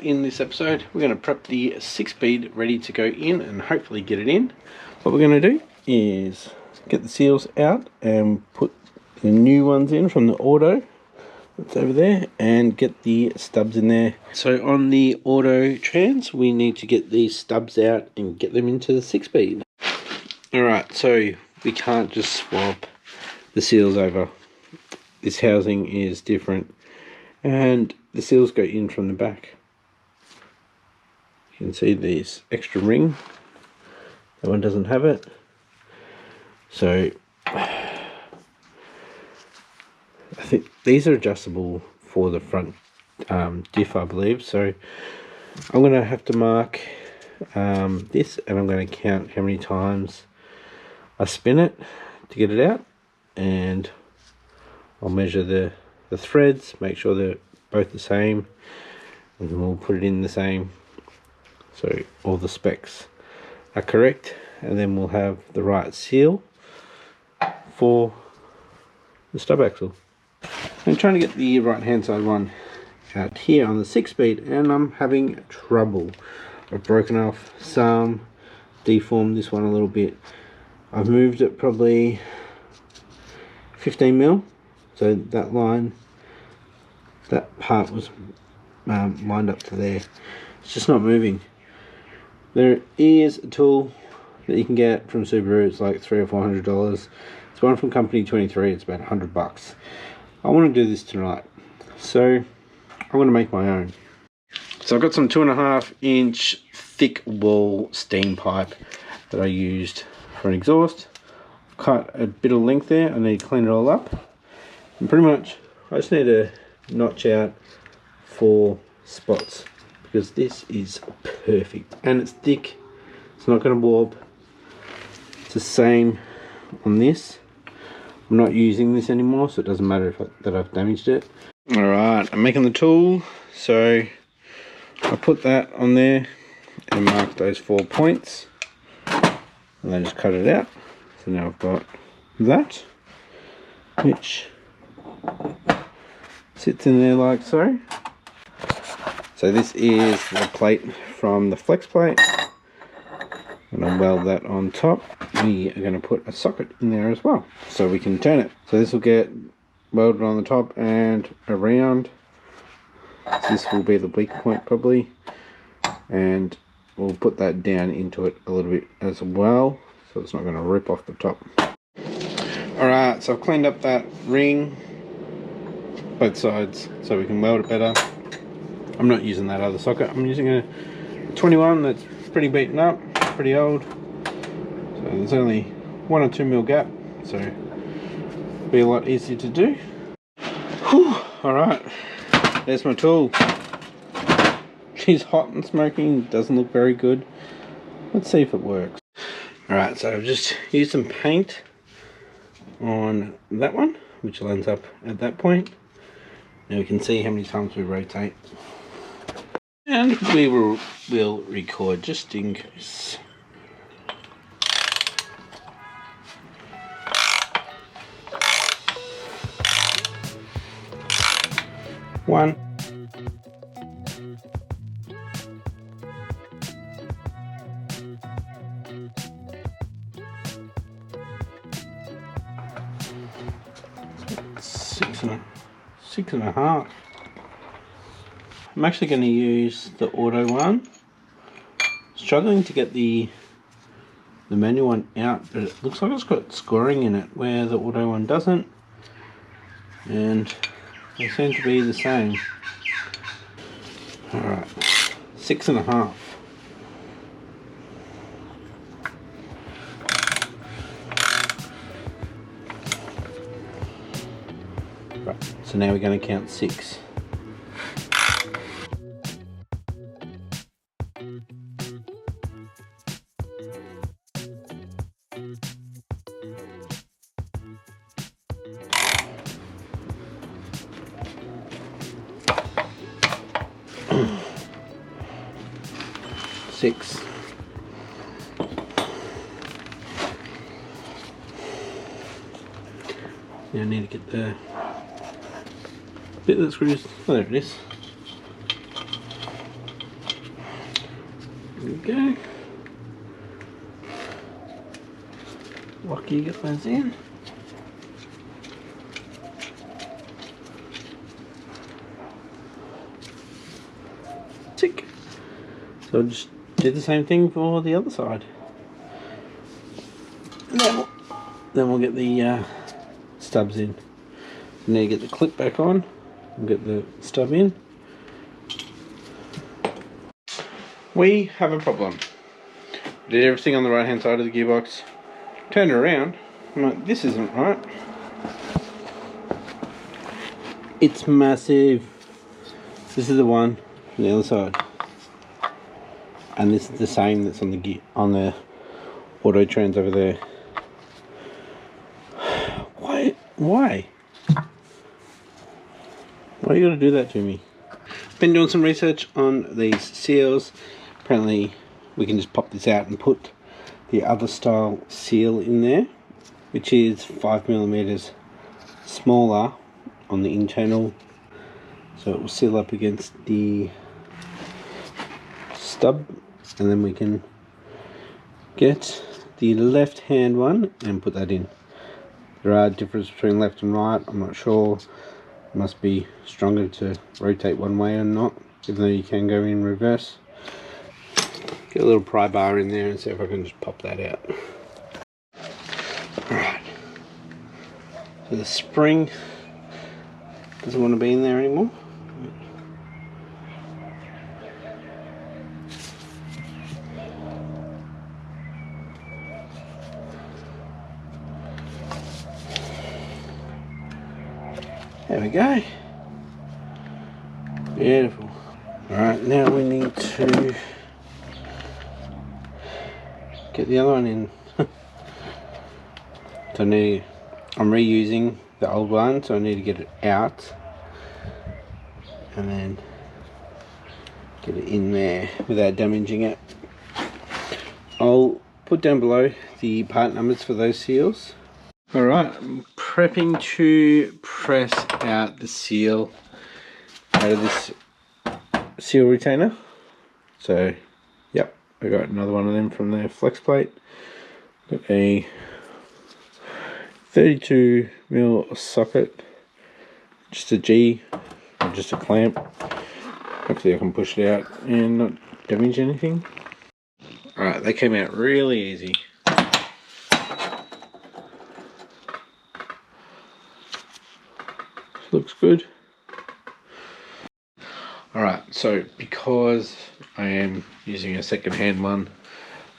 In this episode, we're going to prep the 6-speed ready to go in and hopefully get it in. What we're going to do is get the seals out and put the new ones in from the auto that's over there and get the stubs in there. So on the auto trans, we need to get these stubs out and get them into the 6-speed. Alright, so we can't just swap the seals over. This housing is different and the seals go in from the back. You can see this extra ring, that one doesn't have it, so I think these are adjustable for the front diff, I believe. So I'm going to have to mark this, and I'm going to count how many times I spin it to get it out, and I'll measure the threads, make sure they're both the same, and then we'll put it in the same. So all the specs are correct, and then we'll have the right seal for the stub axle. I'm trying to get the right hand side one out here on the 6-speed, and I'm having trouble. I've broken off some, deformed this one a little bit. I've moved it probably 15 mil, so that line, that part was lined up to there. It's just not moving. There is a tool that you can get from Subaru. It's like $300 or $400. It's one from Company 23. It's about $100. I want to do this tonight, so I'm going to make my own. So I've got some 2.5 inch thick wall steam pipe that I used for an exhaust. I've cut a bit of length there. I need to clean it all up, and pretty much I just need to notch out 4 spots, because this is perfect and it's thick, it's not going to warp. It's the same on this. I'm not using this anymore, so it doesn't matter that I've damaged it. Alright, I'm making the tool, so I put that on there and mark those 4 points, and then just cut it out. So now I've got that, which sits in there like so. So this is the plate from the flex plate, and I'll weld that on top. We are going to put a socket in there as well, so we can turn it. So this will get welded on the top and around. So this will be the weak point probably, and we'll put that down into it a little bit as well, so it's not going to rip off the top. Alright, so I've cleaned up that ring, both sides, so we can weld it better. I'm not using that other socket. I'm using a 21 that's pretty beaten up, pretty old. So there's only 1 or 2 mil gap, so it'll be a lot easier to do. Whew, alright, there's my tool. She's hot and smoking, doesn't look very good. Let's see if it works. Alright, so I've just used some paint on that one, which lines up at that point. Now we can see how many times we rotate. And we will record just in case. One. Six and a half. I'm actually going to use the auto one. Struggling to get the manual one out, but it looks like it's got scoring in it where the auto one doesn't, and they seem to be the same. Alright, 6.5. Right, so now we're going to count 6. Six. Now I need to get the bit that screws. Oh, there it is. There we go. Lucky you get those in. Tick. So just do the same thing for the other side. And then we'll get the stubs in. So now you get the clip back on. We'll get the stub in. We have a problem. Did everything on the right hand side of the gearbox. Turn it around. I'm like, this isn't right. It's massive. This is the one from the other side. And this is the same that's on the auto trans over there. Why? Why you gotta do that to me? Been doing some research on these seals. Apparently we can just pop this out and put the other style seal in there, which is 5mm smaller on the internal, so it will seal up against the stub, and then we can get the left hand one and put that in. There are differences between left and right. I'm not sure. It must be stronger to rotate one way or not, even though you can go in reverse. Get a little pry bar in there and see if I can just pop that out. Alright. So the spring doesn't want to be in there anymore. There we go. Beautiful. Alright, now we need to get the other one in. So I'm reusing the old one, so I need to get it out and then get it in there without damaging it. I'll put down below the part numbers for those seals. Alright, I'm prepping to press out the seal out of this seal retainer. So, yep, I got another one of them from the flex plate. Got a 32mm socket, just a G, or just a clamp. Hopefully I can push it out and not damage anything. Alright, they came out really easy. Looks good. Alright, so because I am using a second hand one,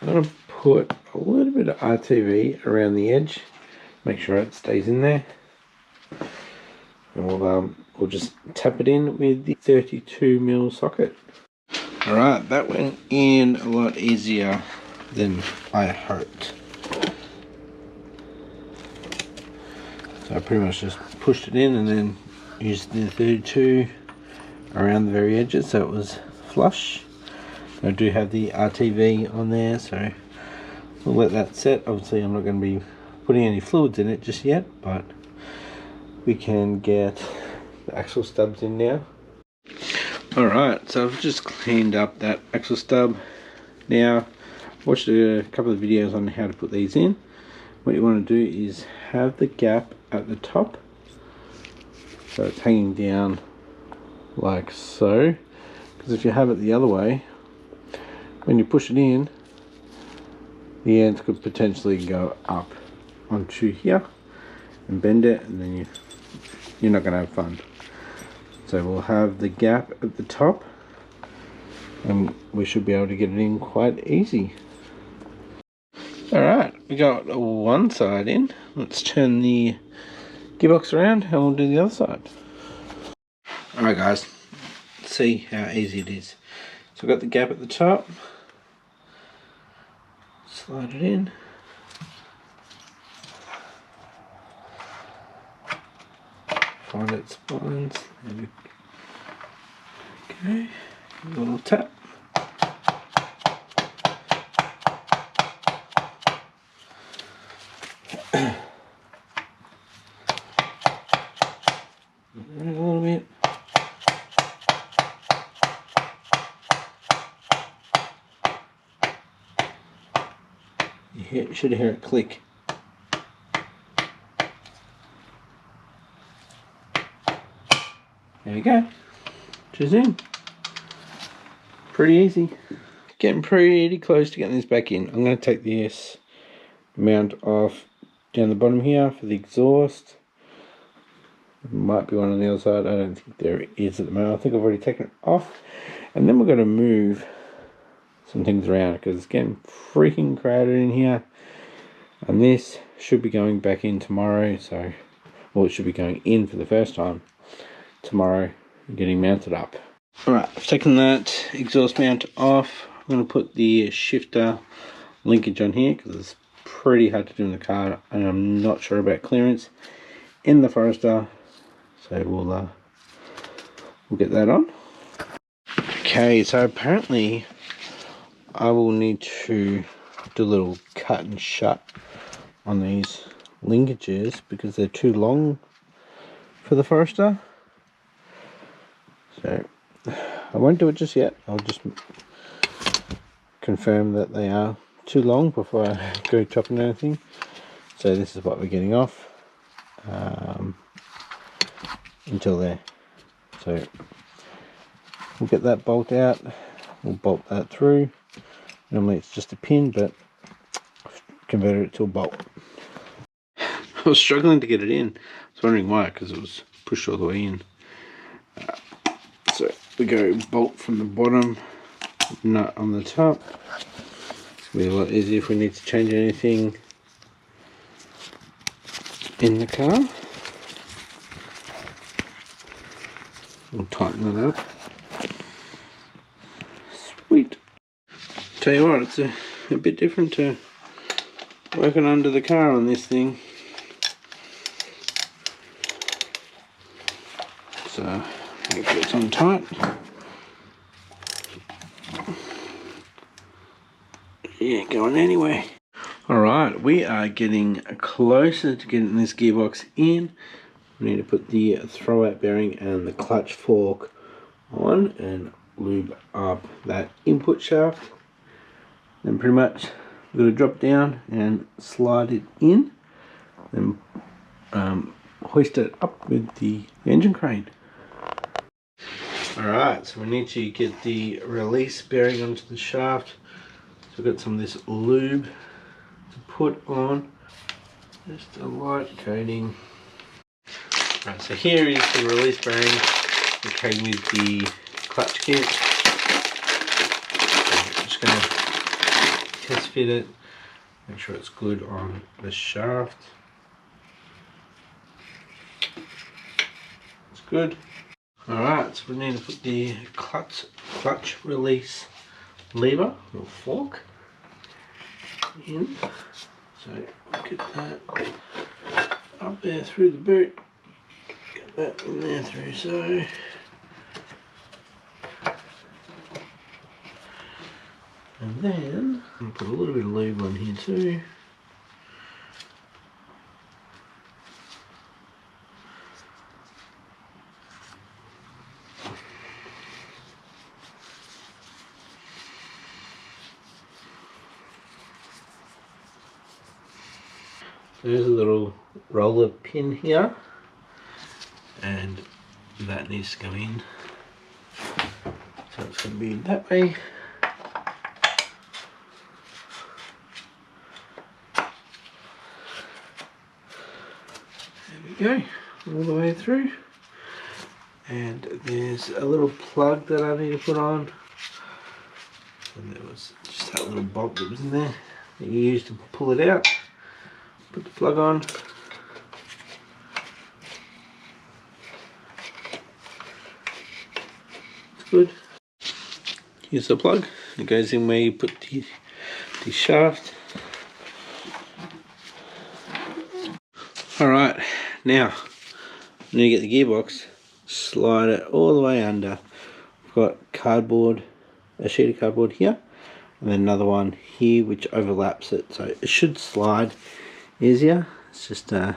I'm going to put a little bit of RTV around the edge, make sure it stays in there, and we'll just tap it in with the 32mm socket. Alright, that went in a lot easier than I hoped. So I pretty much just pushed it in and then used the 32 around the very edges so it was flush. I do have the RTV on there, so we'll let that set. Obviously I'm not going to be putting any fluids in it just yet, but we can get the axle stubs in now. Alright, so I've just cleaned up that axle stub. Now, watched a couple of videos on how to put these in. What you want to do is have the gap at the top, so it's hanging down like so, because if you have it the other way, when you push it in, the ends could potentially go up onto here and bend it, and then you're not going to have fun. So we'll have the gap at the top and we should be able to get it in quite easy. Alright, we got one side in. Let's turn the gearbox around and we'll do the other side. Alright guys, let's see how easy it is. So we've got the gap at the top. Slide it in. Find its spines. Okay, a little tap. A little bit. You should hear it click. There we go. Just in. Pretty easy. Getting pretty close to getting this back in. I'm going to take this mount off down the bottom here for the exhaust. There might be one on the other side. I don't think there is at the moment. I think I've already taken it off. And then we're going to move some things around because it's getting freaking crowded in here. And this should be going back in tomorrow. So, well, it should be going in for the first time tomorrow and getting mounted up. Alright, I've taken that exhaust mount off. I'm going to put the shifter linkage on here because it's pretty hard to do in the car and I'm not sure about clearance in the Forester. So we'll get that on. Okay, so apparently I will need to do a little cut and shut on these linkages because they're too long for the Forester. So I won't do it just yet. I'll just confirm that they are too long before I go chopping anything. So this is what we're getting off until there. So we'll get that bolt out. We'll bolt that through. Normally it's just a pin, but I've converted it to a bolt. I was struggling to get it in. I was wondering why, because it was pushed all the way in. So we go bolt from the bottom, nut on the top. It's going to be a lot easier if we need to change anything in the car. We'll tighten that up. Sweet. Tell you what, it's a bit different to working under the car on this thing. So make sure it's on tight. Yeah, going anyway. Alright, we are getting closer to getting this gearbox in. We need to put the throwout bearing and the clutch fork on and lube up that input shaft. Then pretty much we're going to drop down and slide it in. Then hoist it up with the engine crane. Alright, so we need to get the release bearing onto the shaft. So we've got some of this lube to put on. Just a light coating. Right, so here is the release bearing that came with the clutch kit. I'm just going to test fit it, make sure it's good on the shaft. It's good. Alright, so we need to put the clutch release lever or fork in. So get that up there through the boot. Get that in there through so. And then I'll put a little bit of lube on here too. There's a little roller pin here, and that needs to go in. So it's going to be that way. There we go, all the way through. And there's a little plug that I need to put on. And there was just that little bolt that was in there that you use to pull it out. Put the plug on. It's good. Here's the plug. It goes in where you put the shaft. Alright, now I'm going to get the gearbox, slide it all the way under. I've got cardboard, a sheet of cardboard here, and then another one here which overlaps it, so it should slide easier. It's just a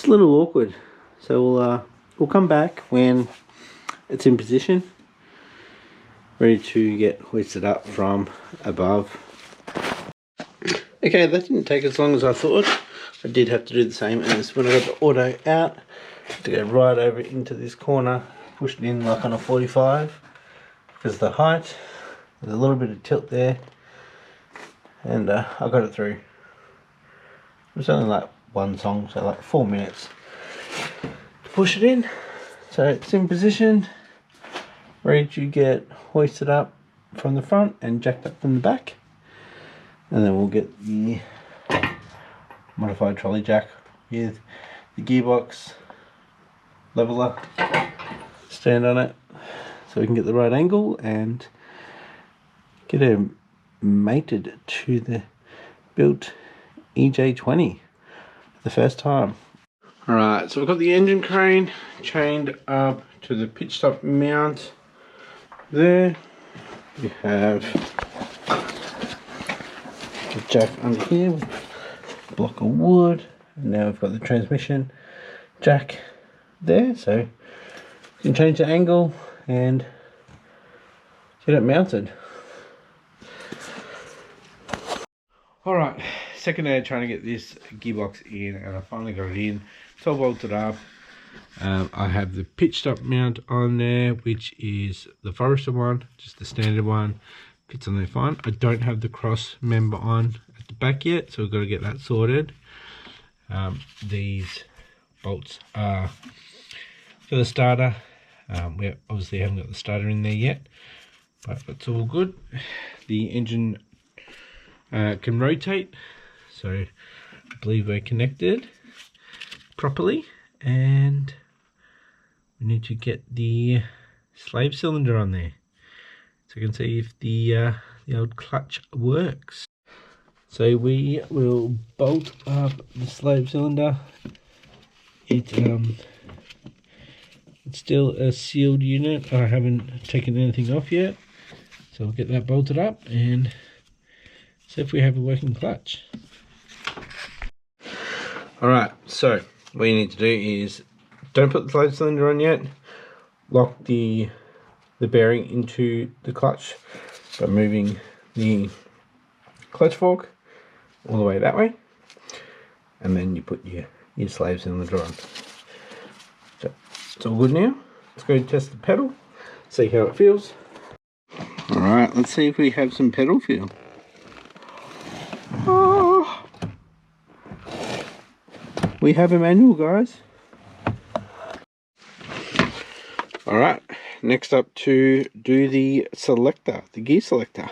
little awkward, so we'll come back when it's in position, ready to get hoisted up from above. Okay, that didn't take as long as I thought. I did have to do the same as when I got the auto out. To go right over into this corner, push it in like on a 45 because of the height. There's a little bit of tilt there, and I got it through. It was only like one song, so like 4 minutes to push it in. So it's in position, ready to get hoisted up from the front and jacked up from the back, and then we'll get the modified trolley jack with the gearbox leveler stand on it so we can get the right angle and get it mated to the built EJ20 for the first time. Alright, so we've got the engine crane chained up to the pitch stop mount there. We have the jack under here with a block of wood, and now we've got the transmission jack there, so you can change the angle and get it mounted. Alright, second day trying to get this gearbox in, and I finally got it in. It's all bolted up. I have the pitch stop mount on there, which is the Forester one, just the standard one. Fits on there fine. I don't have the cross member on at the back yet, so we've got to get that sorted. These bolts are for the starter. We obviously haven't got the starter in there yet, but it's all good. The engine can rotate, so I believe we're connected properly, and we need to get the slave cylinder on there so we can see if the old clutch works. So we will bolt up the slave cylinder. It's still a sealed unit. I haven't taken anything off yet, so we'll get that bolted up and see if we have a working clutch. Alright, so what you need to do is don't put the slave cylinder on yet. Lock the bearing into the clutch by moving the clutch fork all the way that way, and then you put your slave cylinder on. So it's all good now. Let's go test the pedal, see how it feels. Alright, let's see if we have some pedal feel. Oh, we have a manual, guys. Alright, next up to do the selector, the gear selector.